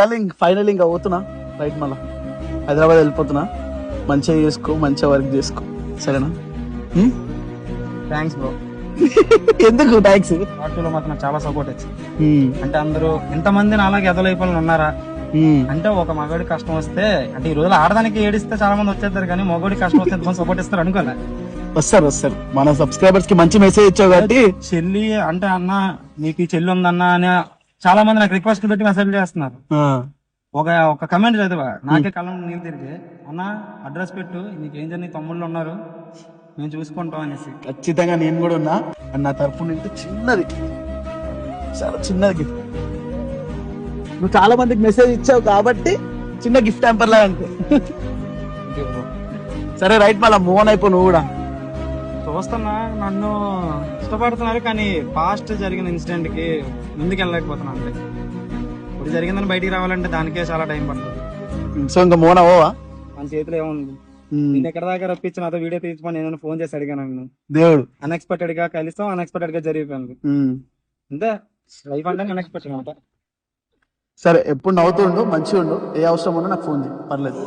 Darling final ఇంకా పోతున్నా right, మళ్ళా హైదరాబాద్ వెళ్ళిపోతున్నా. మంచిగా చేసుకో, మంచిగా వర్క్ చేసుకో, సరేనా? Thanks bro. ఎందుకు థ్యాంక్స్? పార్టీలో మాత్రం నాకు చాలా సపోర్ట్ వచ్చింది. అంటే అందరూ ఎంతమంది అలాగే ఎదలైపోయిన ఉన్నారా అంటే, ఒక మగవాడి కష్టం వస్తే అంటే ఈ రోజులు ఆడదానికి ఏడిస్తే చాలా మంది వచ్చేస్తారు, కానీ మగవాడి కష్టం వస్తే ఎంతమంది సపోర్ట్ ఇస్తారు అనుకోలే. వస్తారు మన సబ్స్క్రైబర్స్ కి మంచి మెసేజ్ ఇచ్చావు కాబట్టి. చెల్లి అంటే అన్న నీకు ఈ చెల్లి ఉందన్న అని చాలా మంది నాకు రిక్వెస్ట్ పెట్టి మెసేజ్ చేస్తున్నారు. ఒక కమెంట్ చదివా, నాకే కళ్ళం నీళ్ళు తిరిగి, అన్న అడ్రస్ పెట్టు, నీకేం జరిగి తమ్ముళ్ళు ఉన్నారు, మేము చూసుకుంటాం అనేసి. ఖచ్చితంగా నేను కూడా ఉన్నా. నా తరఫు నుంచి చిన్నది, చాలా చిన్నది గిఫ్ట్. నువ్వు చాలా మందికి మెసేజ్ ఇచ్చావు కాబట్టి చిన్న గిఫ్ట్ హ్యాంపర్ లా అనుకో. సరే రైట్, మళ్ళీ మూవ్ ఆన్ అయిపో. నువ్వు కూడా చూస్తున్నా, నన్ను ఇష్టపడుతున్నారు, కానీ పాస్ట్ జరిగిన ఇన్సిడెంట్ కి ముందుకు వెళ్ళలేకపోతున్నాను. అంటే ఇప్పుడు జరిగిందని బయటికి రావాలంటే దానికే చాలా టైం పడుతుంది. సో ఇంకా మూవ్ ఆన్ అవ్వవా? మన చేతిలో ఏముంది? నేను ఎక్కడ దాకా రప్పించి నాతో వీడియో తీసుకొని నేను ఫోన్ చేసి అడిగాను. దేవుడు అన్ఎక్స్పెక్టెడ్ గా కలిస్తాం, అన్ఎక్స్పెక్టెడ్ గా జరిగిపోయింది. అంతే, లైఫ్ అంటే అన్ఎక్స్పెక్టెడ్ అనమాట. సరే, ఎప్పుడు నవ్వుతుండు, మంచిగా ఉండు. ఏ అవసరం ఉన్నా నాకు ఫోన్ చేయి, పర్లేదు.